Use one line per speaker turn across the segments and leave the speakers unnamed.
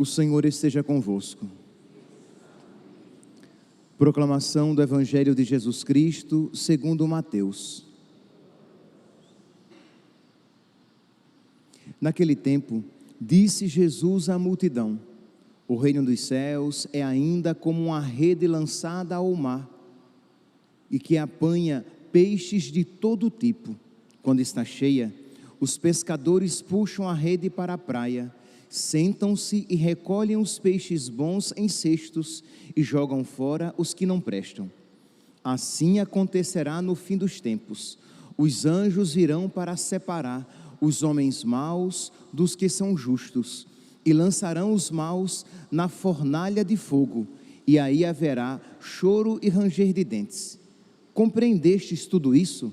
O Senhor esteja convosco. Proclamação do Evangelho de Jesus Cristo, segundo Mateus. Naquele tempo, disse Jesus à multidão: o reino dos céus é ainda como uma rede lançada ao mar, e que apanha peixes de todo tipo. Quando está cheia, os pescadores puxam a rede para a praia, sentam-se e recolhem os peixes bons em cestos e jogam fora os que não prestam. Assim acontecerá no fim dos tempos. Os anjos virão para separar os homens maus dos que são justos e lançarão os maus na fornalha de fogo, e aí haverá choro e ranger de dentes. Compreendestes tudo isso?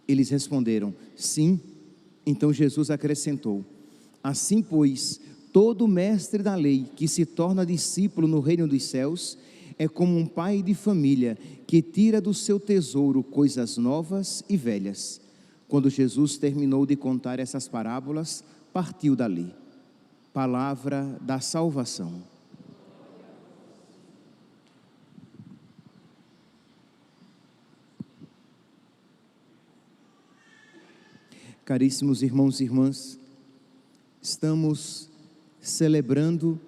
Eles responderam: sim. Então Jesus acrescentou: assim, pois, todo mestre da lei que se torna discípulo no reino dos céus é como um pai de família que tira do seu tesouro coisas novas e velhas. Quando Jesus terminou de contar essas parábolas, partiu dali. Palavra da salvação. Caríssimos irmãos e irmãs, estamos celebrando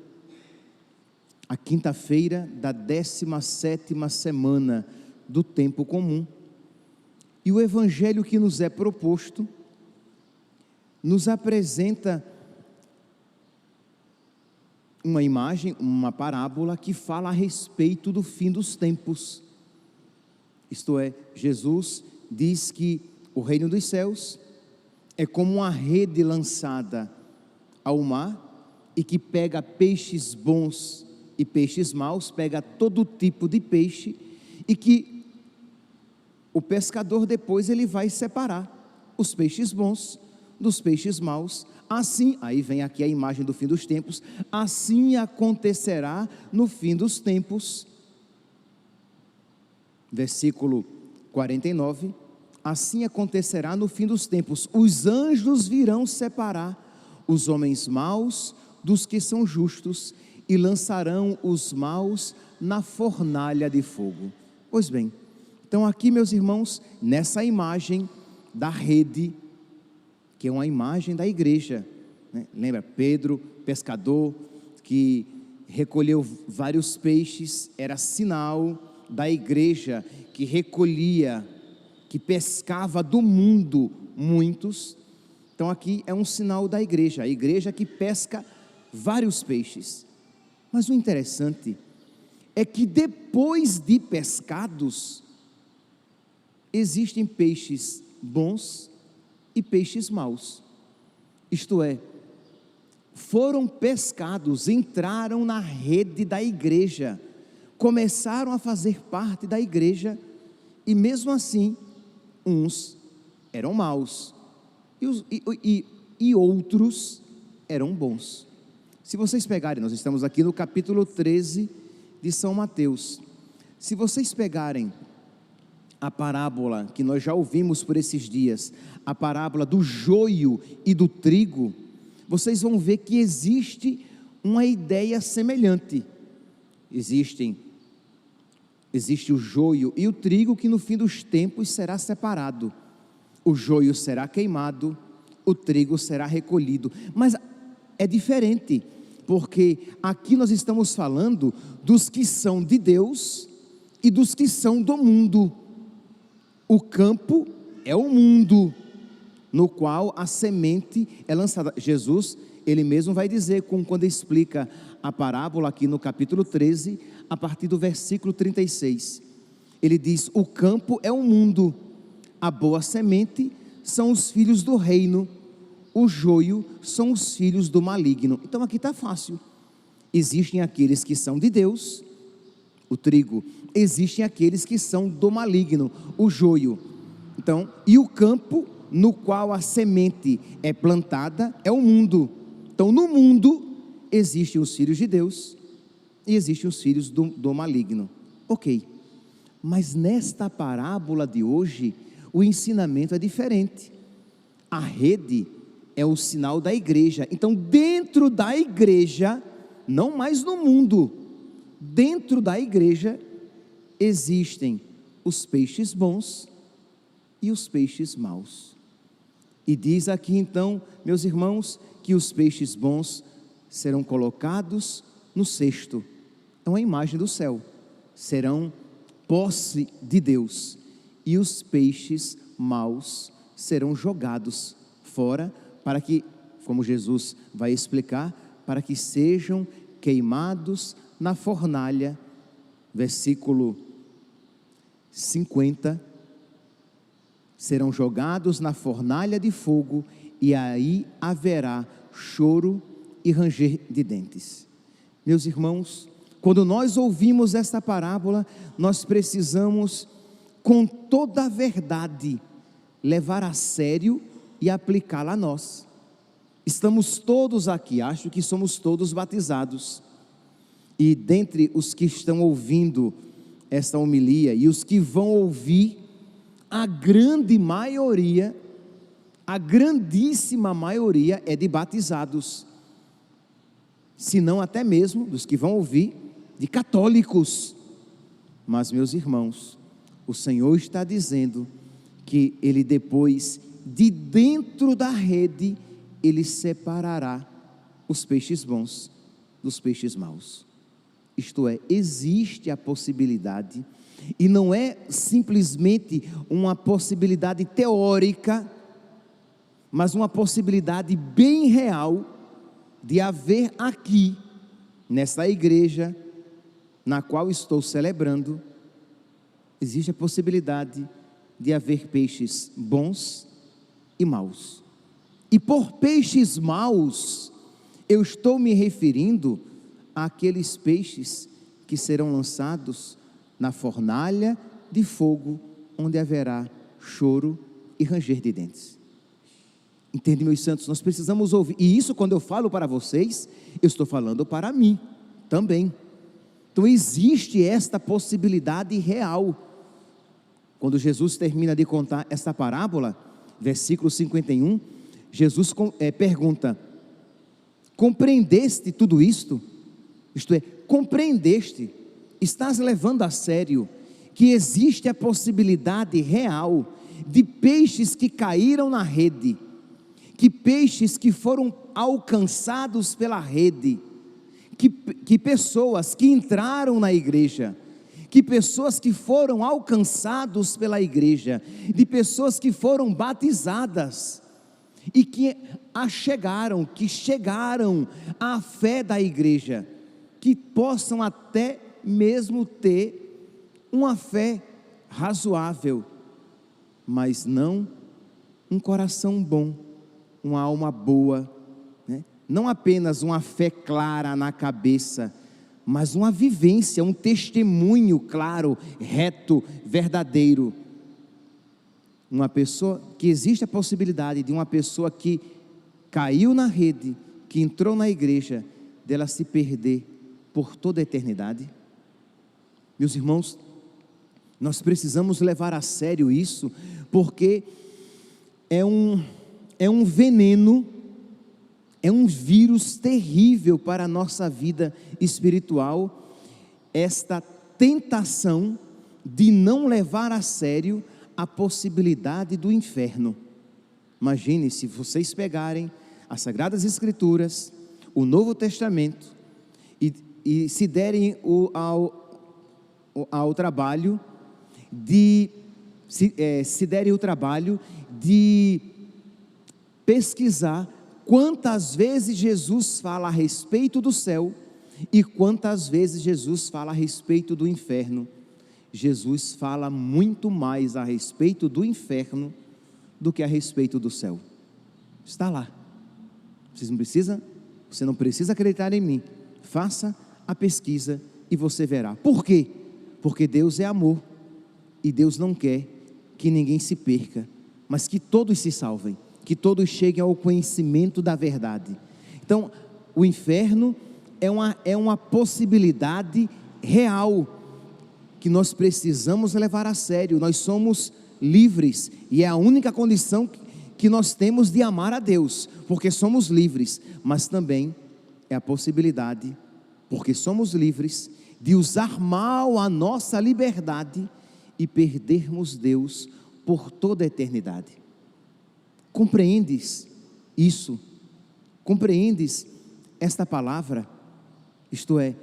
a quinta-feira da 17ª semana do tempo comum, e o evangelho que nos é proposto nos apresenta uma imagem, uma parábola que fala a respeito do fim dos tempos. Isto é, Jesus diz que o reino dos céus é como uma rede lançada ao mar e que pega peixes bons e peixes maus, pega todo tipo de peixe, e que o pescador depois ele vai separar os peixes bons dos peixes maus. Assim, aí vem aqui a imagem do fim dos tempos, assim acontecerá no fim dos tempos. Versículo 49, assim acontecerá no fim dos tempos, os anjos virão separar os homens maus dos que são justos e lançarão os maus na fornalha de fogo. Pois bem, então aqui, meus irmãos, nessa imagem da rede, que é uma imagem da igreja, né? Lembra, Pedro, pescador, que recolheu vários peixes, era sinal da igreja, que recolhia, que pescava do mundo muitos. Então aqui é um sinal da igreja, a igreja que pesca vários peixes. Mas o interessante é que depois de pescados, existem peixes bons e peixes maus. Isto é, foram pescados, entraram na rede da igreja, começaram a fazer parte da igreja, e mesmo assim, uns eram maus e outros eram bons. Se vocês pegarem, nós estamos aqui no capítulo 13 de São Mateus. Se vocês pegarem a parábola que nós já ouvimos por esses dias, a parábola do joio e do trigo, vocês vão ver que existe uma ideia semelhante. Existe o joio e o trigo, que no fim dos tempos será separado. O joio será queimado, o trigo será recolhido. Mas é diferente, porque aqui nós estamos falando dos que são de Deus e dos que são do mundo. O campo é o mundo, no qual a semente é lançada. Jesus, ele mesmo vai dizer, quando explica a parábola aqui no capítulo 13, a partir do versículo 36, ele diz: o campo é o mundo, a boa semente são os filhos do reino, o joio são os filhos do maligno. Então aqui está fácil. Existem aqueles que são de Deus, o trigo, existem aqueles que são do maligno, o joio. Então, e o campo no qual a semente é plantada é o mundo. Então, no mundo existem os filhos de Deus e existem os filhos do maligno. Ok, mas nesta parábola de hoje, o ensinamento é diferente. A rede é o sinal da igreja. Então, dentro da igreja, não mais no mundo, dentro da igreja, existem os peixes bons e os peixes maus. E diz aqui então, meus irmãos, que os peixes bons serão colocados no cesto. É uma imagem do céu. Serão posse de Deus. E os peixes maus serão jogados fora para que, como Jesus vai explicar, para que sejam queimados na fornalha. Versículo 50. Serão jogados na fornalha de fogo, e aí haverá choro e ranger de dentes. Meus irmãos, quando nós ouvimos esta parábola, nós precisamos, com toda a verdade, levar a sério e aplicá-la a nós. Estamos todos aqui, acho que somos todos batizados, e dentre os que estão ouvindo esta homilia e os que vão ouvir, a grande maioria, a grandíssima maioria é de batizados, se não até mesmo dos que vão ouvir, de católicos. Mas, meus irmãos, o Senhor está dizendo que Ele, depois, de dentro da rede, Ele separará os peixes bons dos peixes maus. Isto é, existe a possibilidade, e não é simplesmente uma possibilidade teórica, mas uma possibilidade bem real, de haver aqui, nessa igreja, na qual estou celebrando, existe a possibilidade de haver peixes bons e maus. E por peixes maus, eu estou me referindo àqueles peixes que serão lançados na fornalha de fogo, onde haverá choro e ranger de dentes. Entende, meus santos? Nós precisamos ouvir, e isso, quando eu falo para vocês, eu estou falando para mim também. Então existe esta possibilidade real. Quando Jesus termina de contar esta parábola, versículo 51, Jesus pergunta: compreendeste tudo isto? Isto é, compreendeste, estás levando a sério que existe a possibilidade real de peixes que caíram na rede, que peixes que foram alcançados pela rede, que pessoas que entraram na igreja, que pessoas que foram alcançados pela igreja, de pessoas que foram batizadas e que chegaram à fé da igreja, que possam até mesmo ter uma fé razoável, mas não um coração bom, uma alma boa, né? Não apenas uma fé clara na cabeça, mas uma vivência, um testemunho claro, reto, verdadeiro. Uma pessoa, que existe a possibilidade de uma pessoa que caiu na rede, que entrou na igreja, dela se perder por toda a eternidade. Meus irmãos, nós precisamos levar a sério isso, porque é um veneno, é um vírus terrível para a nossa vida espiritual, esta tentação de não levar a sério a possibilidade do inferno. Imagine se vocês pegarem as Sagradas Escrituras, o Novo Testamento, e se derem ao trabalho de pesquisar quantas vezes Jesus fala a respeito do céu e quantas vezes Jesus fala a respeito do inferno. Jesus fala muito mais a respeito do inferno do que a respeito do céu. Está lá. Você não precisa acreditar em mim. Faça a pesquisa e você verá. Por quê? Porque Deus é amor e Deus não quer que ninguém se perca, mas que todos se salvem, que todos cheguem ao conhecimento da verdade. Então, o inferno é uma possibilidade real que nós precisamos levar a sério. Nós somos livres e é a única condição que nós temos de amar a Deus, porque somos livres, mas também é a possibilidade porque somos livres de usar mal a nossa liberdade e perdermos Deus por toda a eternidade. Compreendes isso? Compreendes esta palavra? Isto é,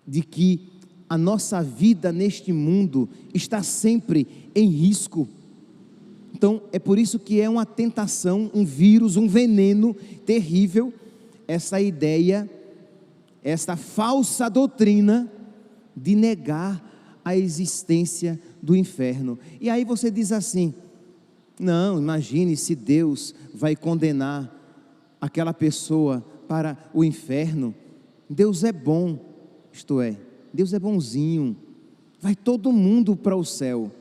de que a nossa vida neste mundo está sempre em risco. Então, é por isso que é uma tentação, um vírus, um veneno terrível, essa ideia, esta falsa doutrina de negar a existência do inferno. E aí você diz assim: não, imagine se Deus vai condenar aquela pessoa para o inferno. Deus é bom, isto é, Deus é bonzinho, vai todo mundo para o céu.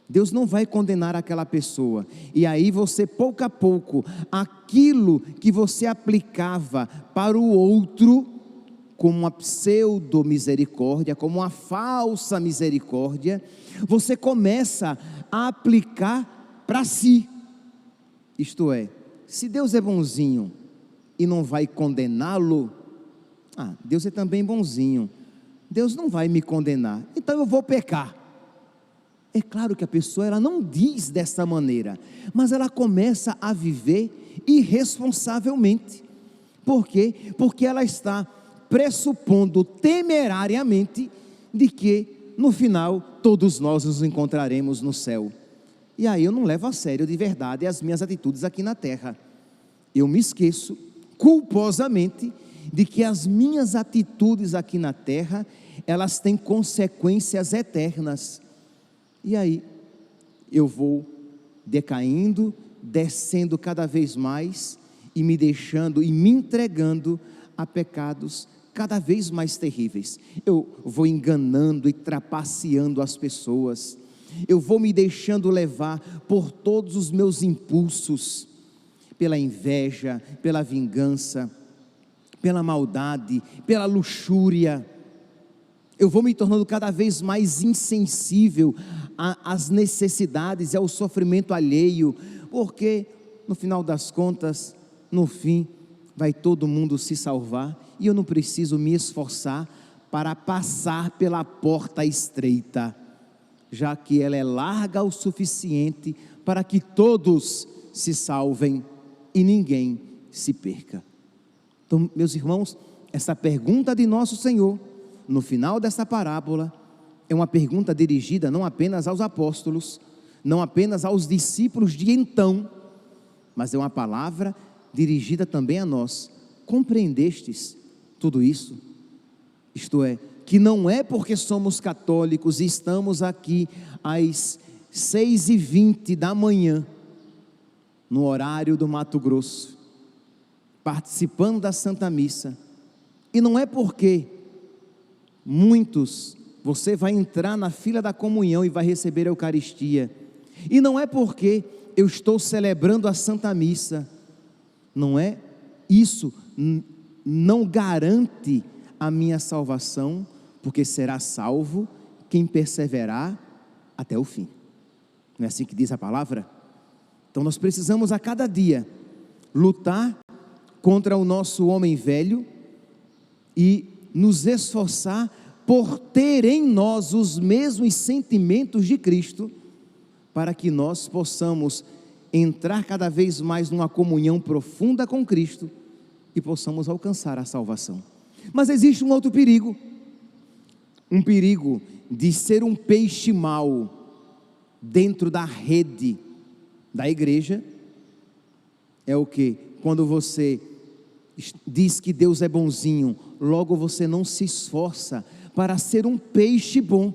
Deus não vai condenar aquela pessoa. E aí você, pouco a pouco, aquilo que você aplicava para o outro, como uma pseudo misericórdia, como uma falsa misericórdia, você começa a aplicar para si. Isto é, se Deus é bonzinho e não vai condená-lo, Deus é também bonzinho, Deus não vai me condenar, então eu vou pecar. É claro que a pessoa, ela não diz dessa maneira, mas ela começa a viver irresponsavelmente. Por quê? Porque ela está pressupondo temerariamente de que no final todos nós nos encontraremos no céu. E aí eu não levo a sério de verdade as minhas atitudes aqui na terra. Eu me esqueço culposamente de que as minhas atitudes aqui na terra, elas têm consequências eternas. E aí eu vou decaindo, descendo cada vez mais e me deixando e me entregando a pecados cada vez mais terríveis. Eu vou enganando e trapaceando as pessoas. Eu vou me deixando levar por todos os meus impulsos, pela inveja, pela vingança, pela maldade, pela luxúria. Eu vou me tornando cada vez mais insensível às necessidades e ao sofrimento alheio, porque no final das contas, no fim, vai todo mundo se salvar e eu não preciso me esforçar para passar pela porta estreita, já que ela é larga o suficiente para que todos se salvem e ninguém se perca. Então, meus irmãos, essa pergunta de nosso Senhor, no final dessa parábola, é uma pergunta dirigida não apenas aos apóstolos, não apenas aos discípulos de então, mas é uma palavra dirigida também a nós. Compreendestes tudo isso? Isto é, que não é porque somos católicos e estamos aqui às 6h20 da manhã, no horário do Mato Grosso, participando da Santa Missa, e não é porque muitos, você vai entrar na fila da comunhão e vai receber a Eucaristia, e não é porque eu estou celebrando a Santa Missa, não é isso, não garante a minha salvação, porque será salvo quem perseverar até o fim. Não é assim que diz a palavra? Então nós precisamos a cada dia lutar contra o nosso homem velho e nos esforçar por ter em nós os mesmos sentimentos de Cristo, para que nós possamos entrar cada vez mais numa comunhão profunda com Cristo e possamos alcançar a salvação. Mas existe um outro perigo, um perigo de ser um peixe mau dentro da rede da igreja. É o que? Quando você diz que Deus é bonzinho, logo você não se esforça para ser um peixe bom,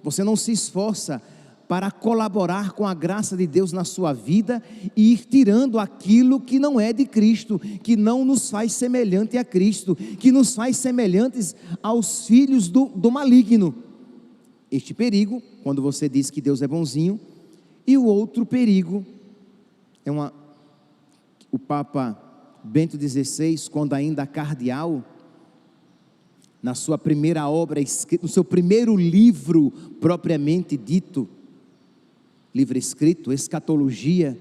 você não se esforça para colaborar com a graça de Deus na sua vida e ir tirando aquilo que não é de Cristo, que não nos faz semelhante a Cristo, que nos faz semelhantes aos filhos do maligno. Este perigo, quando você diz que Deus é bonzinho, e o outro perigo, o Papa Bento XVI, quando ainda cardeal, na sua primeira obra, no seu primeiro livro propriamente dito, livro escrito, Escatologia,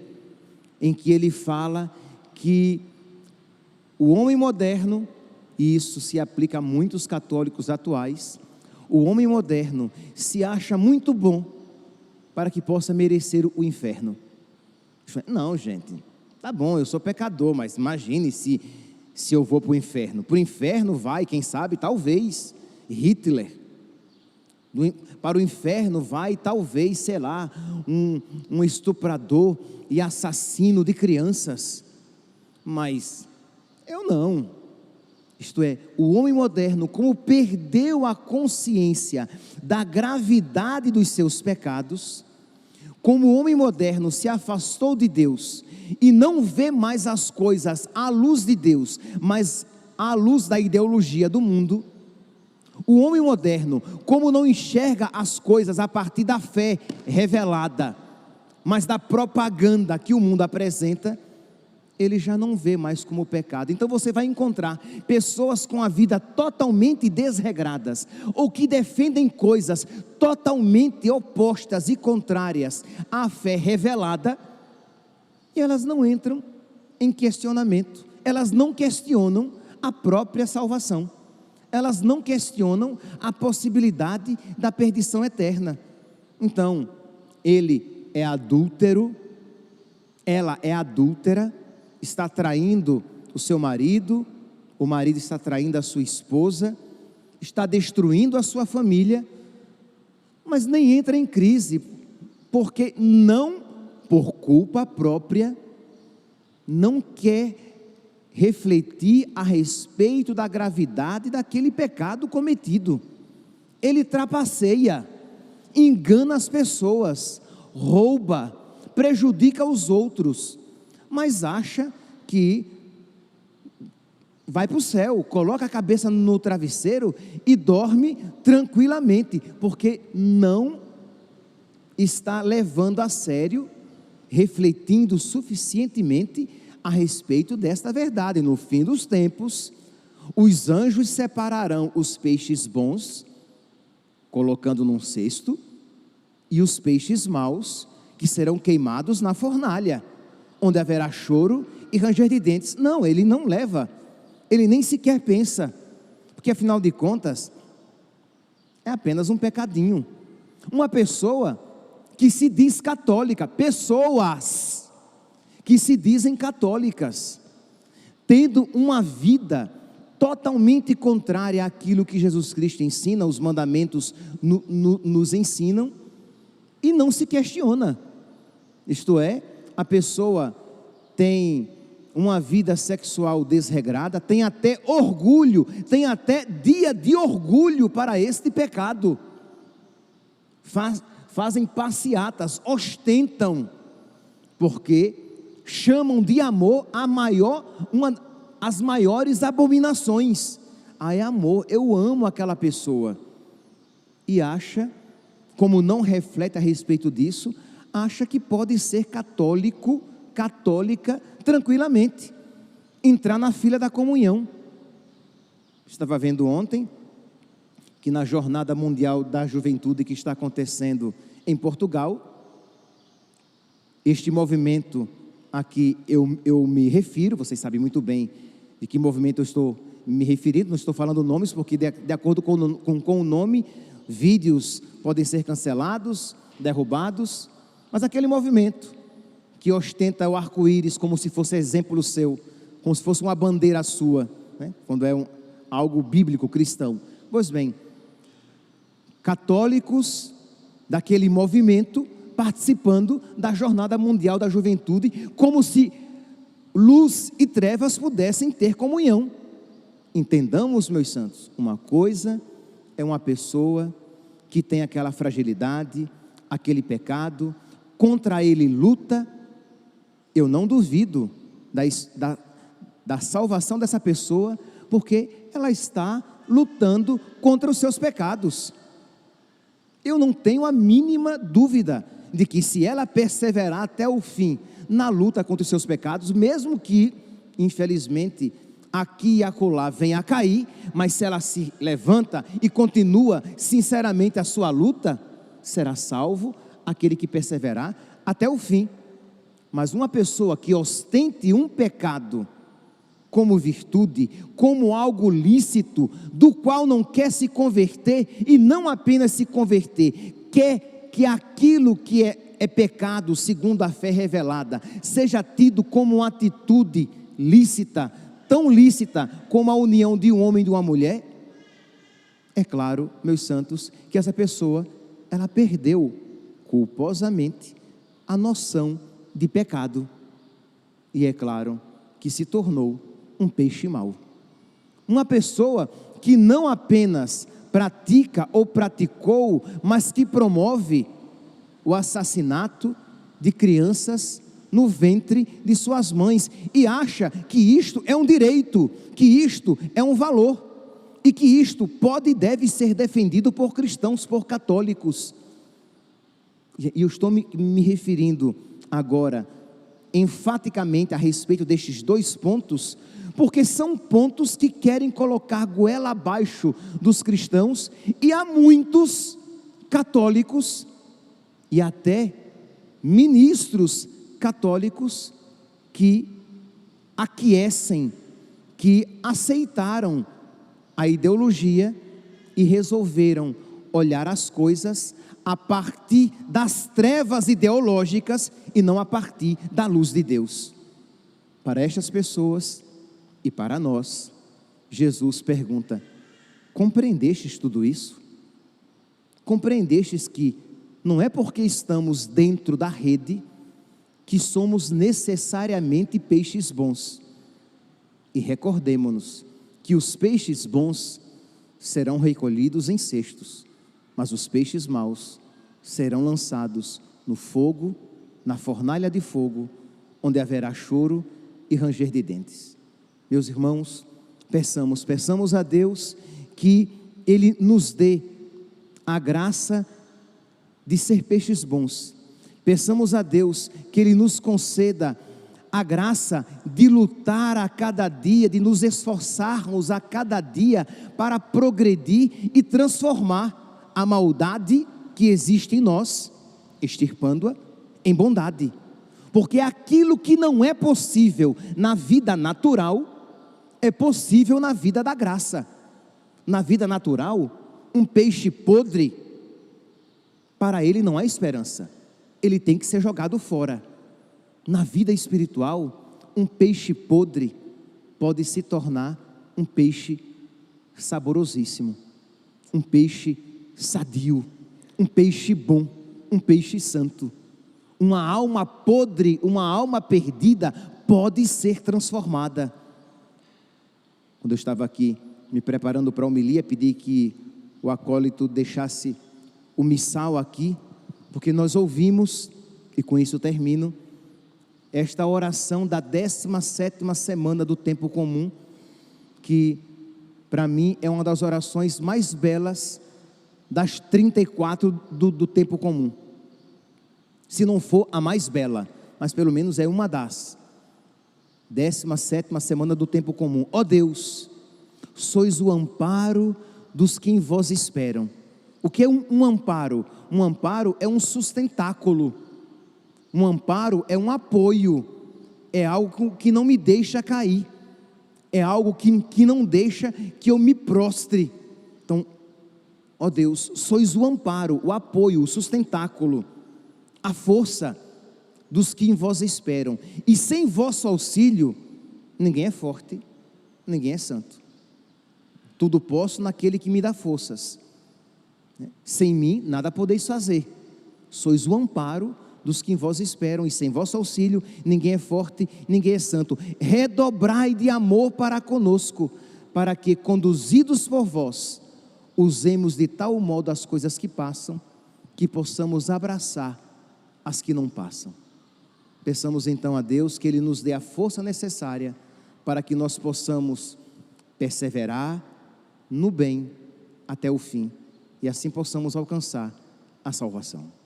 em que ele fala que o homem moderno e isso se aplica a muitos católicos atuais, o homem moderno se acha muito bom para que possa merecer o inferno. Não, gente, tá bom, eu sou pecador, mas imagine se eu vou para o inferno. Para o inferno vai, quem sabe, talvez, Hitler. Para o inferno vai, talvez, sei lá, um estuprador e assassino de crianças. Mas eu não. Isto é, o homem moderno, como perdeu a consciência da gravidade dos seus pecados, como o homem moderno se afastou de Deus e não vê mais as coisas à luz de Deus, mas à luz da ideologia do mundo, o homem moderno, como não enxerga as coisas a partir da fé revelada, mas da propaganda que o mundo apresenta, ele já não vê mais como pecado. Então você vai encontrar pessoas com a vida totalmente desregradas, ou que defendem coisas totalmente opostas e contrárias à fé revelada, e elas não entram em questionamento, elas não questionam a própria salvação, elas não questionam a possibilidade da perdição eterna. Então, ele é adúltero, ela é adúltera, está traindo o seu marido, o marido está traindo a sua esposa, está destruindo a sua família, mas nem entra em crise, porque não, por culpa própria, não quer refletir a respeito da gravidade daquele pecado cometido. Ele trapaceia, engana as pessoas, rouba, prejudica os outros, mas acha que vai para o céu, coloca a cabeça no travesseiro e dorme tranquilamente, porque não está levando a sério, refletindo suficientemente a respeito desta verdade. No fim dos tempos, os anjos separarão os peixes bons, colocando num cesto, e os peixes maus, que serão queimados na fornalha, onde haverá choro e ranger de dentes. Não, ele não leva, ele nem sequer pensa, porque afinal de contas, é apenas um pecadinho. Uma pessoa que se diz católica, pessoas que se dizem católicas, tendo uma vida totalmente contrária àquilo que Jesus Cristo ensina, os mandamentos nos ensinam, e não se questiona. Isto é, a pessoa tem uma vida sexual desregrada, tem até orgulho, tem até dia de orgulho para este pecado, fazem passeatas, ostentam, porque chamam de amor as maiores abominações. É amor, eu amo aquela pessoa, e acha, como não reflete a respeito disso, acha que pode ser católico, católica, tranquilamente, entrar na fila da comunhão. Estava vendo ontem, que na Jornada Mundial da Juventude que está acontecendo em Portugal, este movimento a que eu me refiro, vocês sabem muito bem de que movimento eu estou me referindo, não estou falando nomes, porque de acordo com o nome, vídeos podem ser cancelados, derrubados, mas aquele movimento que ostenta o arco-íris como se fosse exemplo seu, como se fosse uma bandeira sua, né? Quando é algo bíblico, cristão. Pois bem, católicos daquele movimento participando da Jornada Mundial da Juventude, como se luz e trevas pudessem ter comunhão. Entendamos, meus santos, uma coisa é uma pessoa que tem aquela fragilidade, aquele pecado, contra ele luta. Eu não duvido da salvação dessa pessoa, porque ela está lutando contra os seus pecados. Eu não tenho a mínima dúvida de que, se ela perseverar até o fim na luta contra os seus pecados, mesmo que, infelizmente, aqui e acolá venha a cair, mas se ela se levanta e continua sinceramente a sua luta, será salvo aquele que perseverar até o fim. Mas uma pessoa que ostente um pecado como virtude, como algo lícito, do qual não quer se converter, e não apenas se converter, quer que aquilo que é pecado, segundo a fé revelada, seja tido como uma atitude lícita, tão lícita como a união de um homem e de uma mulher. É claro, meus santos, que essa pessoa, ela perdeu culposamente a noção de pecado, e é claro que se tornou um peixe mau. Uma pessoa que não apenas pratica ou praticou, mas que promove o assassinato de crianças no ventre de suas mães, e acha que isto é um direito, que isto é um valor, e que isto pode e deve ser defendido por cristãos, por católicos. E eu estou me referindo agora enfaticamente a respeito destes dois pontos, porque são pontos que querem colocar goela abaixo dos cristãos, e há muitos católicos e até ministros católicos que aquecem, que aceitaram a ideologia e resolveram olhar as coisas a partir das trevas ideológicas e não a partir da luz de Deus. Para estas pessoas e para nós, Jesus pergunta: compreendestes tudo isso? Compreendestes que não é porque estamos dentro da rede que somos necessariamente peixes bons? E recordemo-nos que os peixes bons serão recolhidos em cestos, mas os peixes maus serão lançados no fogo, na fornalha de fogo, onde haverá choro e ranger de dentes. Meus irmãos, peçamos a Deus que Ele nos dê a graça de ser peixes bons. Peçamos a Deus que Ele nos conceda a graça de lutar a cada dia, de nos esforçarmos a cada dia para progredir e transformar a maldade que existe em nós, extirpando-a em bondade. Porque aquilo que não é possível na vida natural, é possível na vida da graça. Na vida natural, um peixe podre, para ele não há esperança, ele tem que ser jogado fora. Na vida espiritual, um peixe podre pode se tornar um peixe saborosíssimo, um peixe sadio, um peixe bom, um peixe santo. Uma alma podre, uma alma perdida pode ser transformada. Quando eu estava aqui me preparando para a homilia, pedi que o acólito deixasse o missal aqui, porque nós ouvimos, e com isso eu termino, esta oração da 17ª semana do tempo comum, que para mim é uma das orações mais belas das 34 do tempo comum. Se não for a mais bela, mas pelo menos é uma das. 17ª semana do tempo comum. Ó Deus, sois o amparo dos que em vós esperam. O que é um amparo? Um amparo é um sustentáculo. Um amparo é um apoio. É algo que não me deixa cair. É algo que não deixa que eu me prostre. Então, ó Deus, sois o amparo, o apoio, o sustentáculo, a força dos que em vós esperam. E sem vosso auxílio, ninguém é forte, ninguém é santo. Tudo posso naquele que me dá forças. Sem mim, nada podeis fazer. Sois o amparo dos que em vós esperam, e sem vosso auxílio, ninguém é forte, ninguém é santo. Redobrai de amor para conosco, para que, conduzidos por vós, usemos de tal modo as coisas que passam, que possamos abraçar as que não passam. Peçamos então a Deus que Ele nos dê a força necessária para que nós possamos perseverar no bem até o fim, e assim possamos alcançar a salvação.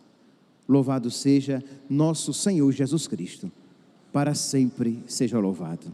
Louvado seja nosso Senhor Jesus Cristo, para sempre seja louvado.